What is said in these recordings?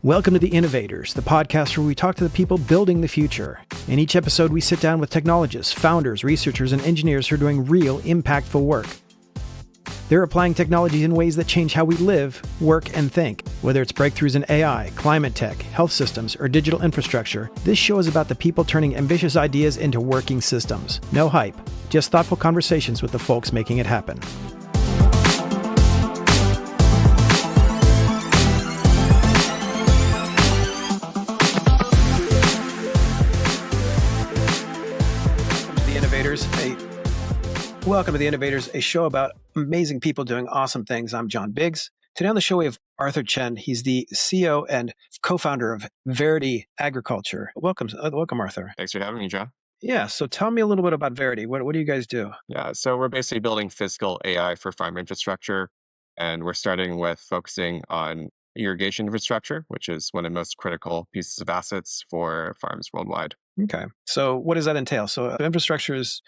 Welcome to the Innovators, the podcast where we talk to the people building the future. In each episode, we sit down with technologists, founders, researchers, and engineers who are doing real, impactful work. They're applying technologies in ways that change how we live, work, and think. Whether it's breakthroughs in AI, climate tech, health systems, or digital infrastructure, this show is about the people turning ambitious ideas into working systems. No hype, just thoughtful conversations with the folks making it happen. Welcome to the Innovators, a show about amazing people doing awesome things. I'm John Biggs. Today on the show, we have Arthur Chen. He's the CEO and co-founder of Verity Agriculture. Welcome, Arthur. Thanks for having me, John. Yeah, so tell me a little bit about Verity. What do you guys do? Yeah, so we're basically building physical AI for farm infrastructure, and we're starting with focusing on irrigation infrastructure, which is one of the most critical pieces of assets for farms worldwide. Okay, so what does that entail? So infrastructure is,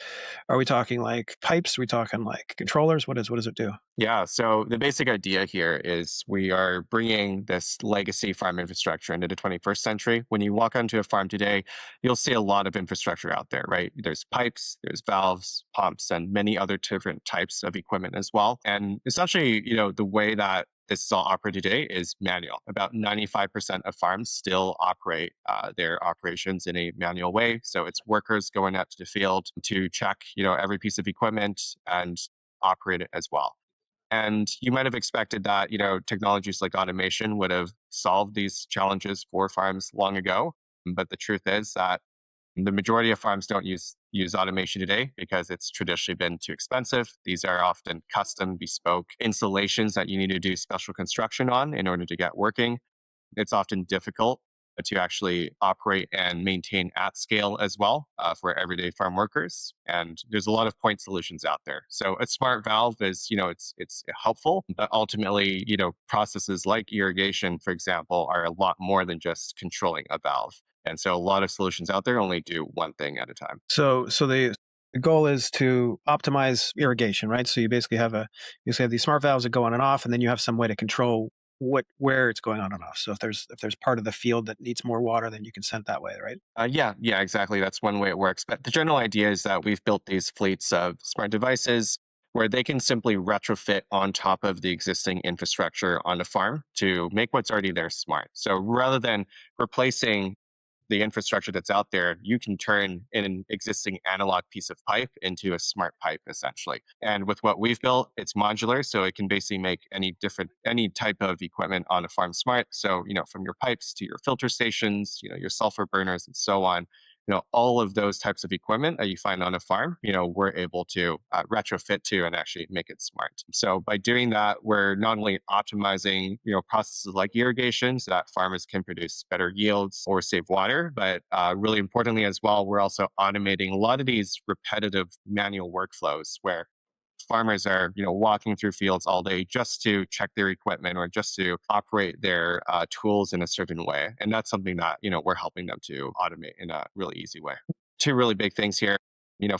are we talking like pipes? Are we talking like controllers? What does it do? Yeah, so the basic idea here is we are bringing this legacy farm infrastructure into the 21st century. When you walk onto a farm today, you'll see a lot of infrastructure out there, right? There's pipes, there's valves, pumps, and many other different types of equipment as well. And essentially, the way that this is all operated today is manual. About 95% of farms still operate their operations in a manual way. So it's workers going out to the field to check, every piece of equipment and operate it as well. And you might have expected that, technologies like automation would have solved these challenges for farms long ago. But the truth is that the majority of farms don't use automation today because it's traditionally been too expensive. These are often custom, bespoke installations that you need to do special construction on in order to get working. It's often difficult to actually operate and maintain at scale as well for everyday farm workers. And there's a lot of point solutions out there. So a smart valve is, it's helpful, but ultimately, processes like irrigation, for example, are a lot more than just controlling a valve. And so a lot of solutions out there only do one thing at a time. So the goal is to optimize irrigation, right? So you basically have these smart valves that go on and off, and then you have some way to control where it's going on and off. So if there's part of the field that needs more water, then you can send that way, right? Yeah, exactly. That's one way it works. But the general idea is that we've built these fleets of smart devices where they can simply retrofit on top of the existing infrastructure on the farm to make what's already there smart. So rather than replacing the infrastructure that's out there, you can turn an existing analog piece of pipe into a smart pipe, essentially. And with what we've built, it's modular, so it can basically make any type of equipment on a farm smart. So, from your pipes to your filter stations, your sulfur burners, and so on. All of those types of equipment that you find on a farm, we're able to retrofit to and actually make it smart. So by doing that, we're not only optimizing, processes like irrigation so that farmers can produce better yields or save water, but really importantly as well, we're also automating a lot of these repetitive manual workflows where farmers are, walking through fields all day just to check their equipment or just to operate their tools in a certain way. And that's something that, we're helping them to automate in a really easy way. Two really big things here,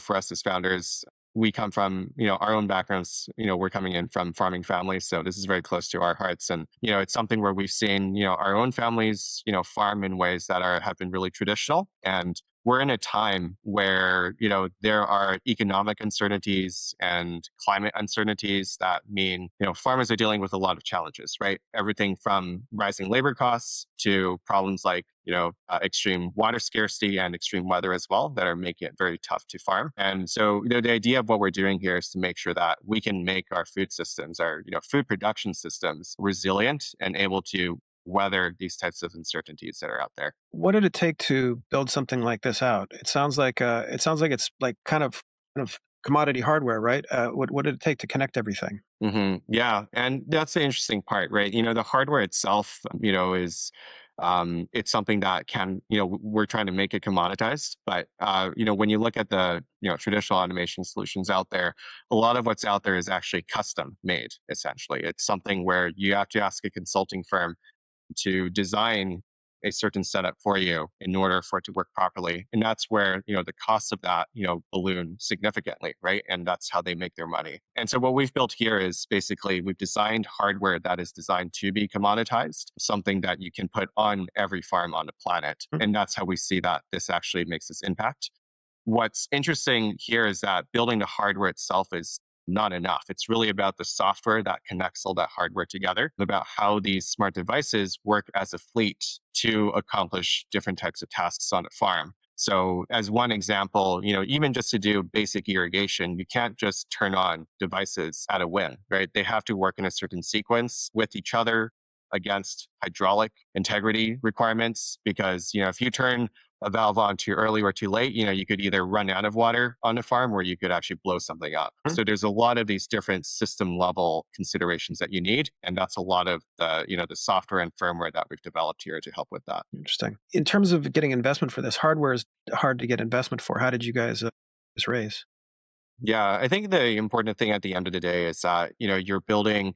for us as founders. We come from, our own backgrounds, we're coming in from farming families. So this is very close to our hearts. And, it's something where we've seen, our own families, farm in ways that have been really traditional. And we're in a time where, there are economic uncertainties and climate uncertainties that mean, farmers are dealing with a lot of challenges, right? Everything from rising labor costs to problems like, extreme water scarcity and extreme weather as well that are making it very tough to farm. And so, the idea of what we're doing here is to make sure that we can make our food systems, our, food production systems resilient and able to weather these types of uncertainties that are out there. What did it take to build something like this out? It sounds like it's like kind of commodity hardware, right? What did it take to connect everything? Yeah, and that's the interesting part, right? The hardware itself, is it's something that can, we're trying to make it commoditized. But when you look at the traditional automation solutions out there, a lot of what's out there is actually custom made. Essentially, it's something where you have to ask a consulting firm to design a certain setup for you in order for it to work properly. And that's where, the costs of that, balloon significantly, right? And that's how they make their money. And so what we've built here is basically we've designed hardware that is designed to be commoditized, something that you can put on every farm on the planet. Mhm. And that's how we see that this actually makes this impact. What's interesting here is that building the hardware itself is not enough. It's really about the software that connects all that hardware together, about how these smart devices work as a fleet to accomplish different types of tasks on a farm. So, as one example, even just to do basic irrigation, you can't just turn on devices at a whim, right? They have to work in a certain sequence with each other against hydraulic integrity requirements. Because, if you turn a valve on too early or too late, you could either run out of water on the farm or you could actually blow something up. So there's a lot of these different system level considerations that you need. And that's a lot of the software and firmware that we've developed here to help with that. Interesting. In terms of getting investment for this, hardware is hard to get investment for. How did you guys raise? Yeah, I think the important thing at the end of the day is that you're building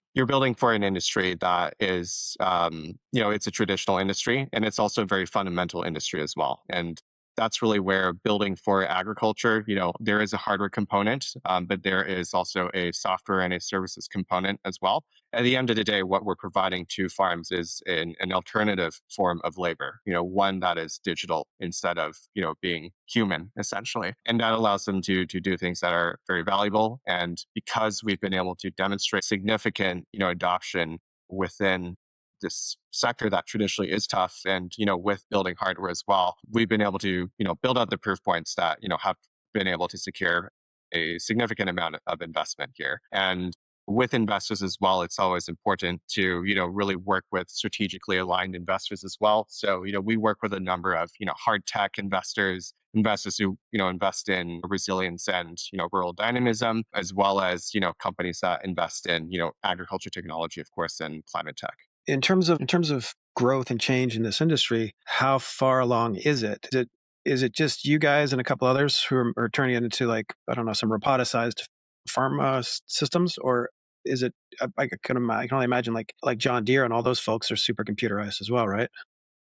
for an industry that is it's a traditional industry, and it's also a very fundamental industry as well. And that's really where building for agriculture, there is a hardware component, but there is also a software and a services component as well. At the end of the day, what we're providing to farms is an alternative form of labor, one that is digital instead of, being human, essentially. And that allows them to do things that are very valuable. And because we've been able to demonstrate significant, adoption within this sector that traditionally is tough, and with building hardware as well, we've been able to build out the proof points that have been able to secure a significant amount of investment here. And with investors as well, it's always important to really work with strategically aligned investors as well. So we work with a number of hard tech investors who invest in resilience and rural dynamism, as well as companies that invest in agriculture technology, of course, and climate tech. In terms of growth and change in this industry, how far along is it? Is it just you guys and a couple others who are turning it into, like, I don't know, some roboticized farm systems, or is it? I can only imagine, like John Deere and all those folks are super computerized as well, right?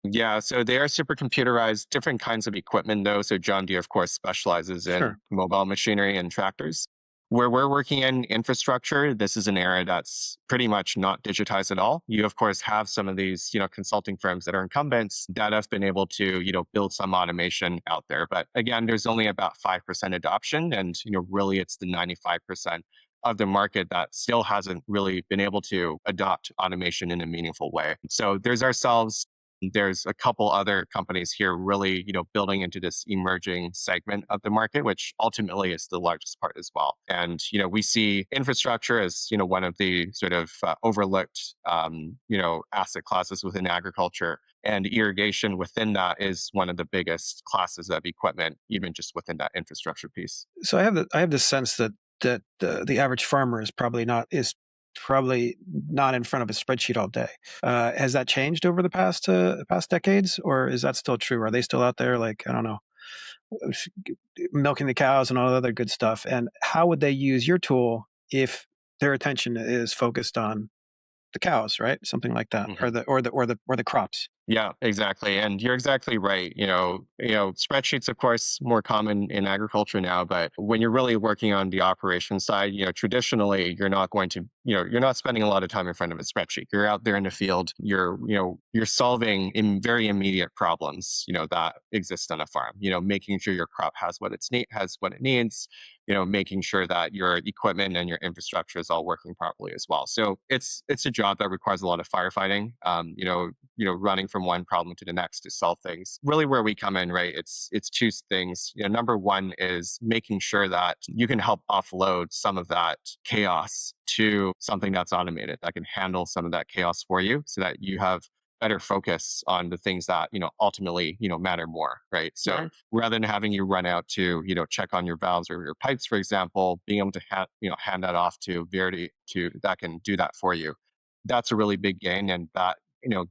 Yeah, so they are super computerized, different kinds of equipment though. So John Deere, of course, specializes in Sure. mobile machinery and tractors. Where we're working in infrastructure, this is an area that's pretty much not digitized at all. You, of course, have some of these, consulting firms that are incumbents that have been able to, build some automation out there. But again, there's only about 5% adoption. And, really it's the 95% of the market that still hasn't really been able to adopt automation in a meaningful way. So there's ourselves, there's a couple other companies here really, building into this emerging segment of the market, which ultimately is the largest part as well. And, we see infrastructure as, one of the sort of overlooked, asset classes within agriculture. And irrigation within that is one of the biggest classes of equipment, even just within that infrastructure piece. So I have the sense that the average farmer is probably not in front of a spreadsheet all day. Has that changed over the past decades, or is that still true? Are they still out there, like, I don't know, milking the cows and all the other good stuff? And how would they use your tool if their attention is focused on the cows, right? Something like that, or Mhm. the crops. Yeah, exactly. And you're exactly right. Spreadsheets, of course, more common in agriculture now, but when you're really working on the operation side, traditionally you're not going to, you're not spending a lot of time in front of a spreadsheet. You're out there in the field, you're solving in very immediate problems, that exist on a farm, making sure your crop has what it needs, making sure that your equipment and your infrastructure is all working properly as well. So it's a job that requires a lot of firefighting. Running from one problem to the next to solve things. Really, where we come in, right? It's two things. Number one is making sure that you can help offload some of that chaos to something that's automated that can handle some of that chaos for you, so that you have better focus on the things that ultimately matter more, right? So Right. rather than having you run out to check on your valves or your pipes, for example, being able to hand that off to Verity to that can do that for you. That's a really big gain, and that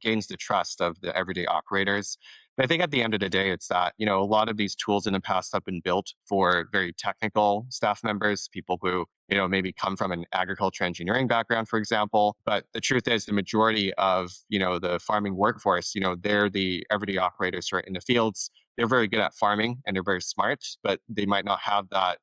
gains the trust of the everyday operators. I think at the end of the day, it's that, a lot of these tools in the past have been built for very technical staff members, people who, maybe come from an agriculture engineering background, for example. But the truth is the majority of, the farming workforce, they're the everyday operators who are in the fields. They're very good at farming and they're very smart, but they might not have that,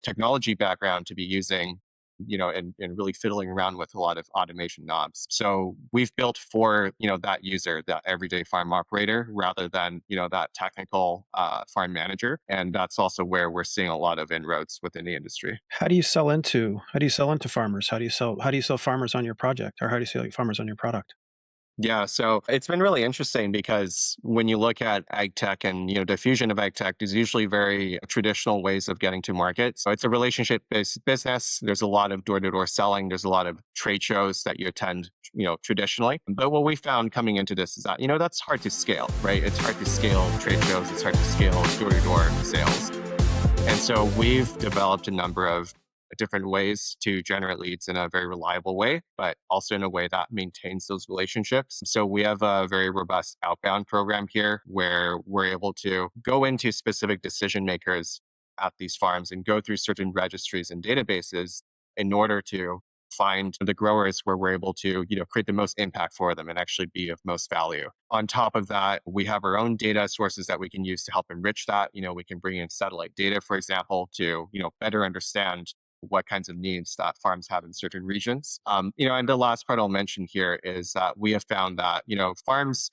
technology background to be using, and really fiddling around with a lot of automation knobs. So we've built for, that user, that everyday farm operator, rather than, that technical farm manager. And that's also where we're seeing a lot of inroads within the industry. How do you sell into farmers? How do you sell farmers on your project, or how do you sell farmers on your product? Yeah, so it's been really interesting because when you look at ag tech and the fusion of ag tech is usually very traditional ways of getting to market. So it's a relationship-based business. There's a lot of door-to-door selling. There's a lot of trade shows that you attend, traditionally. But what we found coming into this is that that's hard to scale, right? It's hard to scale trade shows. It's hard to scale door-to-door sales. And so we've developed a number of different ways to generate leads in a very reliable way, but also in a way that maintains those relationships. So we have a very robust outbound program here where we're able to go into specific decision makers at these farms and go through certain registries and databases in order to find the growers where we're able to create the most impact for them and actually be of most value. On top of that, we have our own data sources that we can use to help enrich that. We can bring in satellite data, for example, to better understand what kinds of needs that farms have in certain regions. And the last part I'll mention here is that we have found that farms,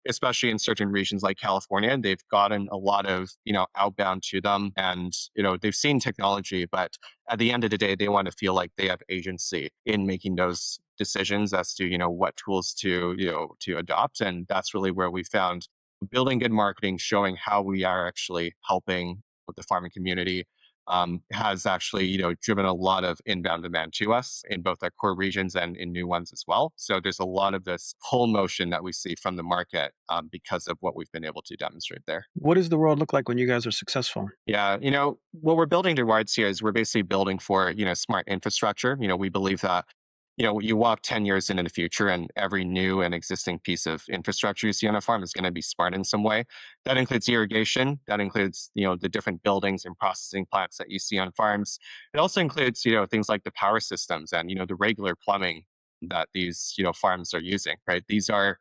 especially in certain regions like California, they've gotten a lot of outbound to them, and they've seen technology, but at the end of the day, they want to feel like they have agency in making those decisions as to what tools to to adopt. And that's really where we found building good marketing, showing how we are actually helping with the farming community, has actually driven a lot of inbound demand to us in both our core regions and in new ones as well. So there's a lot of this pull motion that we see from the market, because of what we've been able to demonstrate there. What does the world look like when you guys are successful? Yeah, what we're building towards here is we're basically building for, smart infrastructure. We believe that, you walk 10 years into the future and every new and existing piece of infrastructure you see on a farm is going to be smart in some way. That includes irrigation, that includes, the different buildings and processing plants that you see on farms. It also includes, things like the power systems and, the regular plumbing that these, farms are using, right? These are,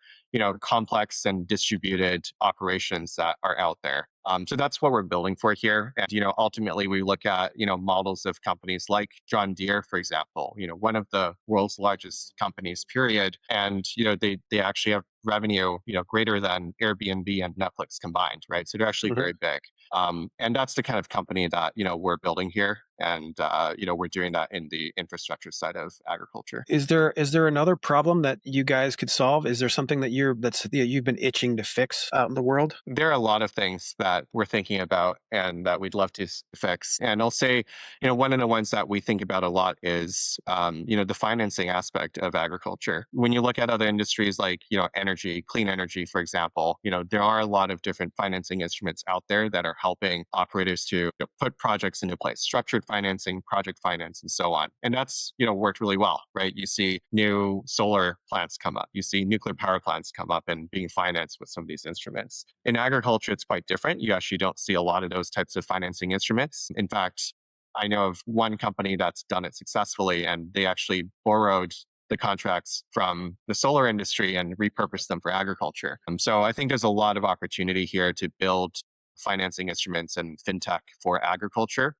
complex and distributed operations that are out there. So that's what we're building for here. And, ultimately we look at, models of companies like John Deere, for example, one of the world's largest companies, period. And, they actually have revenue, greater than Airbnb and Netflix combined, right? So they're actually Mhm. very big. And that's the kind of company that, we're building here. And, we're doing that in the infrastructure side of agriculture. Is there another problem that you guys could solve? Is there something that you've been itching to fix out in the world? There are a lot of things that we're thinking about and that we'd love to fix. And I'll say, one of the ones that we think about a lot is, the financing aspect of agriculture. When you look at other industries like, energy, clean energy, for example, there are a lot of different financing instruments out there that are helping operators to put projects into place, structured financing, project finance, and so on. And that's, worked really well, right? You see new solar plants come up, you see nuclear power plants come up and being financed with some of these instruments. In agriculture, it's quite different. You actually don't see a lot of those types of financing instruments. In fact, I know of one company that's done it successfully, and they actually borrowed the contracts from the solar industry and repurposed them for agriculture. So I think there's a lot of opportunity here to build financing instruments and fintech for agriculture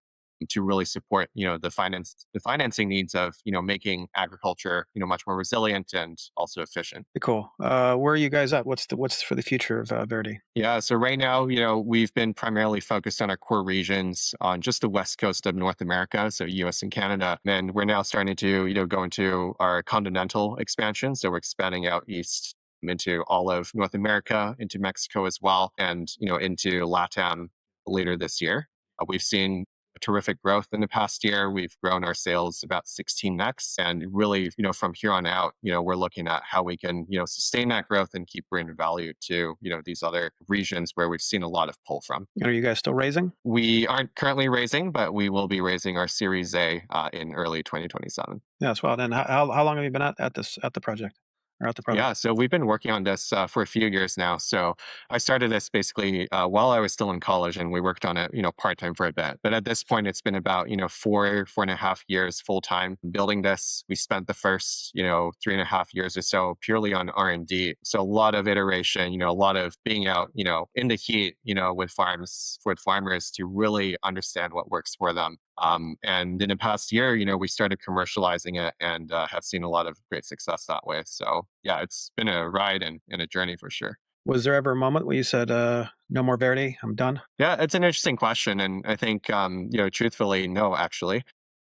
to really support, the financing needs of, making agriculture, much more resilient and also efficient. Pretty cool. Where are you guys at? What's for the future of Verdi? Yeah, so right now, we've been primarily focused on our core regions on just the west coast of North America, so US and Canada. And we're now starting to, go into our continental expansion. So we're expanding out east into all of North America, into Mexico as well, and, into LATAM later this year. We've seen terrific growth in the past year. We've grown our sales about 16x. And really, from here on out, we're looking at how we can, sustain that growth and keep bringing value to, these other regions where we've seen a lot of pull from. Are you guys still raising? We aren't currently raising, but we will be raising our Series A in early 2027. Yes. Well, then how long have you been at the project? throughout the product? Yeah, so we've been working on this for a few years now. So I started this basically while I was still in college, and we worked on it, part time for a bit. But at this point, it's been about 4.5 years full time building this. We spent the first 3.5 years or so purely on R&D. So a lot of iteration, a lot of being out, in the heat, with farmers to really understand what works for them. And in the past year, we started commercializing it and have seen a lot of great success that way. So yeah, it's been a ride and a journey for sure. Was there ever a moment where you said, "No more Verity, I'm done"? Yeah, it's an interesting question, and I think truthfully, no, actually,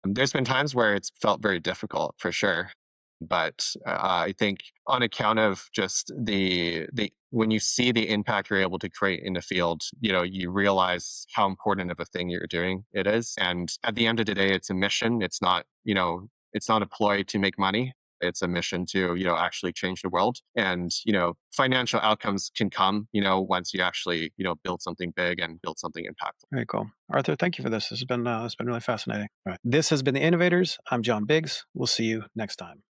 there's been times where it's felt very difficult for sure, but I think on account of just the when you see the impact you're able to create in the field, you realize how important of a thing you're doing it is, and at the end of the day, it's a mission. It's not a ploy to make money. It's a mission to actually change the world, and financial outcomes can come once you actually build something big and build something impactful. Very cool. Arthur, thank you for this. It's been really fascinating. All right. This has been The Innovators. I'm John Biggs. We'll see you next time.